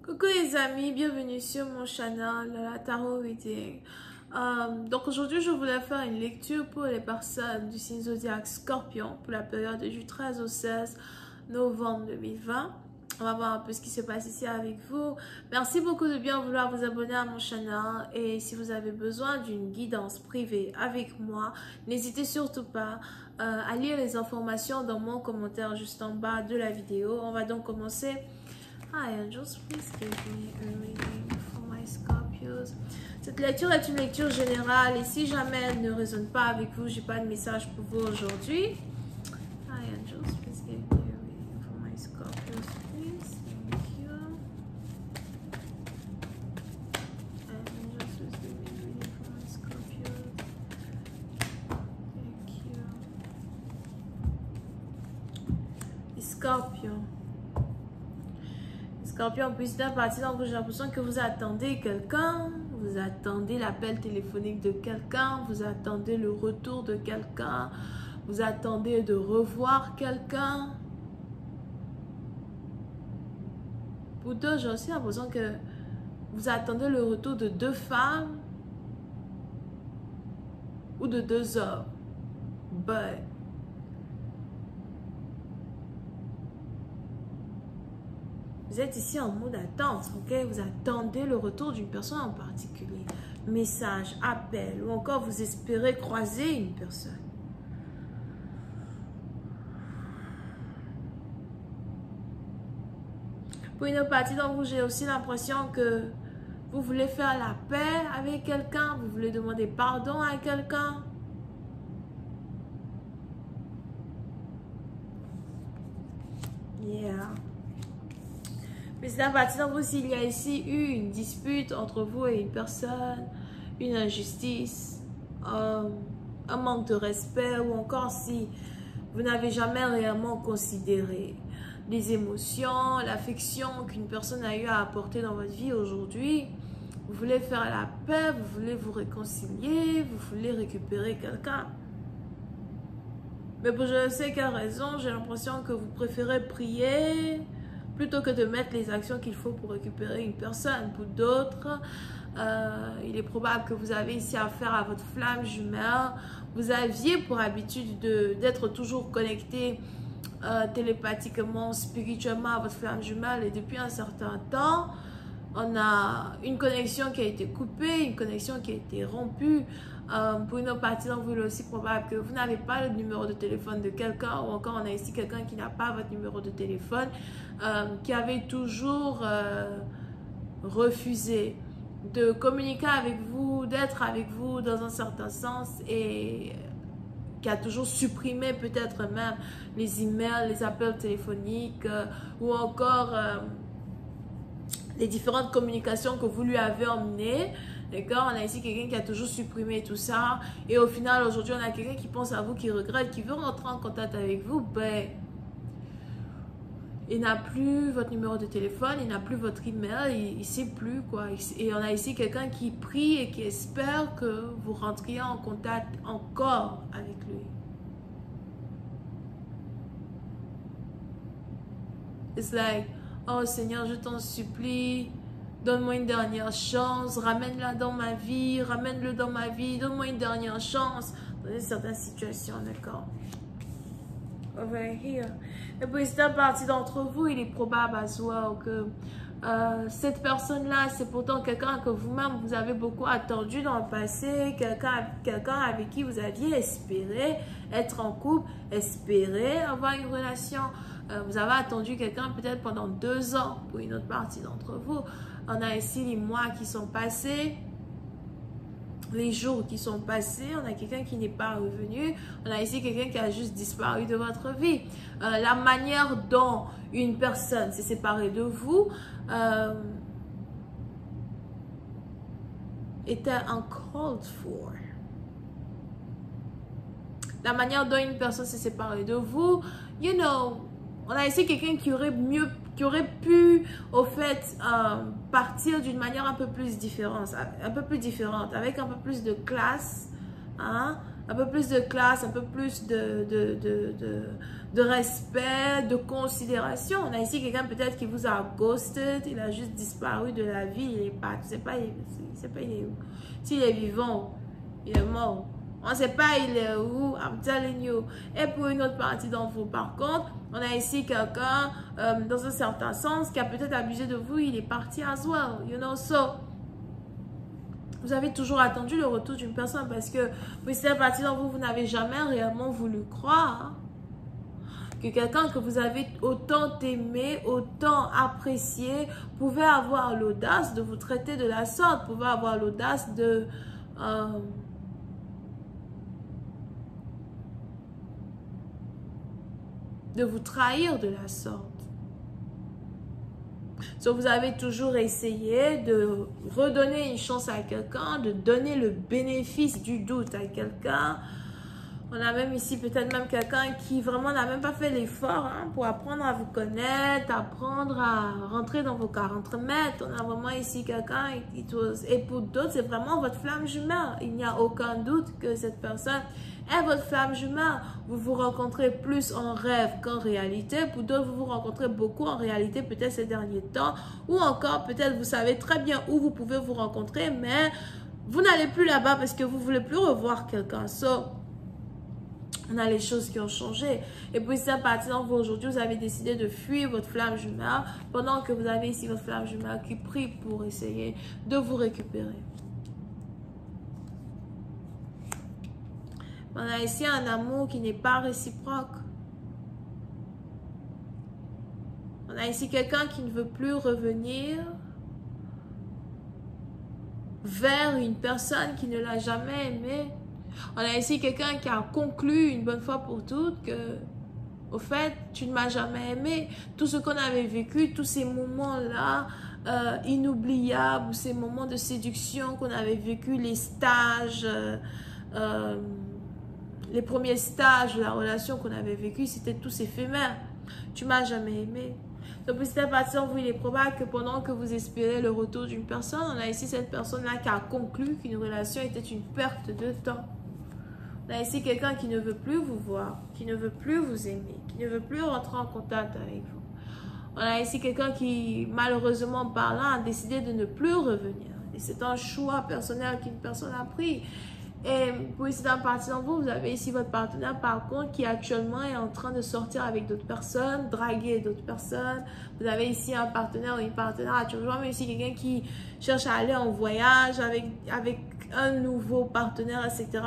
Coucou les amis, bienvenue sur mon channel la Tarot Reading. Donc aujourd'hui je voulais faire une lecture pour les personnes du signe zodiaque Scorpion pour la période du 13 au 16 novembre 2020. On va voir un peu ce qui se passe ici avec vous. Merci beaucoup de bien vouloir vous abonner à mon channel. Et si vous avez besoin d'une guidance privée avec moi, n'hésitez surtout pas à lire les informations dans mon commentaire juste en bas de la vidéo. On va donc commencer. Hi angels, please give me a reading for my Scorpios. Cette lecture est une lecture générale et si jamais elle ne résonne pas avec vous, j'ai pas de message pour vous aujourd'hui. Hi angels, please give me a reading for my Scorpios, please. Thank you. Angels, please give me a reading for my Scorpios. Thank you. Scorpion. Scorpion, puis d'un parti, donc j'ai l'impression que vous attendez quelqu'un, vous attendez l'appel téléphonique de quelqu'un, vous attendez le retour de quelqu'un, vous attendez de revoir quelqu'un. Pour d'autres, j'ai aussi l'impression que vous attendez le retour de deux femmes ou de deux hommes. But vous êtes ici en mode attente, ok? Vous attendez le retour d'une personne en particulier. Message, appel, ou encore vous espérez croiser une personne. Pour une autre partie d'entre vous, j'ai aussi l'impression que vous voulez faire la paix avec quelqu'un, vous voulez demander pardon à quelqu'un. Yeah. Mais c'est la partie d'entre vous s'il y a ici eu une dispute entre vous et une personne, une injustice, un manque de respect ou encore si vous n'avez jamais réellement considéré les émotions, l'affection qu'une personne a eu à apporter dans votre vie aujourd'hui. Vous voulez faire la paix, vous voulez vous réconcilier, vous voulez récupérer quelqu'un. Mais pour je ne sais quelle raison, j'ai l'impression que vous préférez prier plutôt que de mettre les actions qu'il faut pour récupérer une personne. Pour d'autres, il est probable que vous avez ici affaire à votre flamme jumelle. Vous aviez pour habitude d'être toujours connecté télépathiquement, spirituellement à votre flamme jumelle. Et depuis un certain temps, on a une connexion qui a été coupée, une connexion qui a été rompue. Pour une autre partie d'entre vous, il est aussi probable que vous n'avez pas le numéro de téléphone de quelqu'un ou encore on a ici quelqu'un qui n'a pas votre numéro de téléphone, qui avait toujours refusé de communiquer avec vous, d'être avec vous dans un certain sens et qui a toujours supprimé peut-être même les emails, les appels téléphoniques ou encore les différentes communications que vous lui avez emmenées. D'accord, on a ici quelqu'un qui a toujours supprimé tout ça. Et au final, aujourd'hui, on a quelqu'un qui pense à vous, qui regrette, qui veut rentrer en contact avec vous. Ben, il n'a plus votre numéro de téléphone, il n'a plus votre email, il ne sait plus quoi. Et on a ici quelqu'un qui prie et qui espère que vous rentriez en contact encore avec lui. It's like, oh Seigneur, je t'en supplie. Donne-moi une dernière chance, ramène-la dans ma vie, ramène-le dans ma vie, donne-moi une dernière chance dans certaines situations, d'accord? Over here. Et puis, c'est une partie d'entre vous, il est probable à soi que cette personne-là, c'est pourtant quelqu'un que vous-même, vous avez beaucoup attendu dans le passé, quelqu'un avec qui vous aviez espéré être en couple, espéré avoir une relation. Vous avez attendu quelqu'un peut-être pendant 2 ans pour une autre partie d'entre vous. On a ici les mois qui sont passés, les jours qui sont passés. On a quelqu'un qui n'est pas revenu. On a ici quelqu'un qui a juste disparu de votre vie. La manière dont une personne s'est séparée de vous était uncalled for. La manière dont une personne s'est séparée de vous, you know, on a ici quelqu'un qui aurait pu, au fait, partir d'une manière un peu plus différente, avec un peu plus de classe, hein, Un peu plus de classe, un peu plus de respect, de considération. On a ici quelqu'un peut-être qui vous a ghosted, il a juste disparu de la vie, il est pas, tu sais pas, il est où. S'il est vivant, il est mort. On ne sait pas il est où, I'm telling you. Et pour une autre partie d'entre vous, par contre, on a ici quelqu'un, dans un certain sens, qui a peut-être abusé de vous, il est parti as well, you know, so... Vous avez toujours attendu le retour d'une personne parce que vous c'est parti dans vous, vous n'avez jamais réellement voulu croire que quelqu'un que vous avez autant aimé, autant apprécié, pouvait avoir l'audace de vous traiter de la sorte, pouvait avoir l'audace de vous trahir de la sorte. So, vous avez toujours essayé de redonner une chance à quelqu'un, de donner le bénéfice du doute à quelqu'un. On a même ici peut-être même quelqu'un qui vraiment n'a même pas fait l'effort pour apprendre à vous connaître, apprendre à rentrer dans vos 40 mètres. On a vraiment ici quelqu'un, et pour d'autres, c'est vraiment votre flamme jumelle. Il n'y a aucun doute que cette personne est votre flamme jumelle. Vous vous rencontrez plus en rêve qu'en réalité. Pour d'autres, vous vous rencontrez beaucoup en réalité, peut-être ces derniers temps. Ou encore, peut-être vous savez très bien où vous pouvez vous rencontrer, mais vous n'allez plus là-bas parce que vous ne voulez plus revoir quelqu'un. So, on a les choses qui ont changé. Et puis, c'est à partir de vous, aujourd'hui, vous avez décidé de fuir votre flamme jumelle pendant que vous avez ici votre flamme jumelle qui prie pour essayer de vous récupérer. On a ici un amour qui n'est pas réciproque. On a ici quelqu'un qui ne veut plus revenir vers une personne qui ne l'a jamais aimé. On a ici quelqu'un qui a conclu une bonne fois pour toutes que, au fait, tu ne m'as jamais aimé. Tout ce qu'on avait vécu, tous ces moments-là, inoubliables, ces moments de séduction qu'on avait vécu, les stages, les premiers stages de la relation qu'on avait vécu, c'était tous éphémères. Tu m'as jamais aimé. Donc, petit à petit, il est probable que pendant que vous espérez le retour d'une personne, on a ici cette personne-là qui a conclu qu'une relation était une perte de temps. On a ici quelqu'un qui ne veut plus vous voir, qui ne veut plus vous aimer, qui ne veut plus rentrer en contact avec vous. On a ici quelqu'un qui, malheureusement parlant, a décidé de ne plus revenir. Et c'est un choix personnel qu'une personne a pris. Et pour ici, dans partie d'en vous, vous avez ici votre partenaire, par contre, qui actuellement est en train de sortir avec d'autres personnes, draguer d'autres personnes. Vous avez ici un partenaire ou une partenaire actuellement, mais ici quelqu'un qui cherche à aller en voyage avec un nouveau partenaire, etc.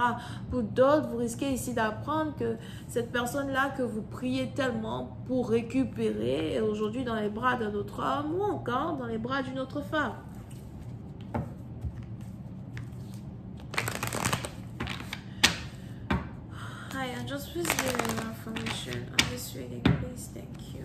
Pour d'autres, vous risquez ici d'apprendre que cette personne-là que vous priez tellement pour récupérer est aujourd'hui dans les bras d'un autre homme ou encore dans les bras d'une autre femme. Hi, I'm just please give me more information on this reading, please. Thank you.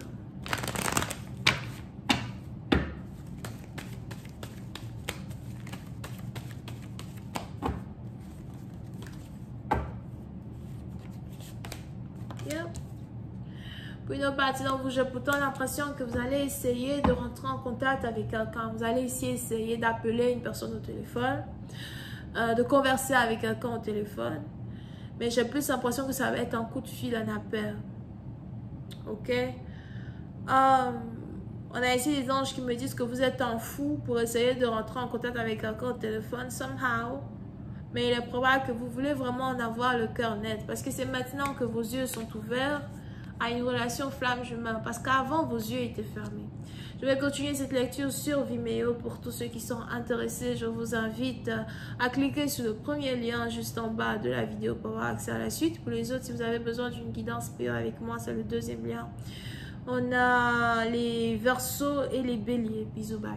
Yep. Pour une autre partie d'entre vous, j'ai pourtant l'impression que vous allez essayer de rentrer en contact avec quelqu'un. Vous allez ici essayer d'appeler une personne au téléphone, de converser avec quelqu'un au téléphone. Mais j'ai plus l'impression que ça va être un coup de fil, un appel. Ok? On a ici des anges qui me disent que vous êtes un fou pour essayer de rentrer en contact avec quelqu'un au téléphone, somehow. Mais il est probable que vous voulez vraiment en avoir le cœur net. Parce que c'est maintenant que vos yeux sont ouverts à une relation flamme jumelle. Parce qu'avant, vos yeux étaient fermés. Je vais continuer cette lecture sur Vimeo pour tous ceux qui sont intéressés. Je vous invite à cliquer sur le premier lien juste en bas de la vidéo pour avoir accès à la suite. Pour les autres, si vous avez besoin d'une guidance PO avec moi, c'est le deuxième lien. On a les Verseaux et les Béliers. Bisous, bye.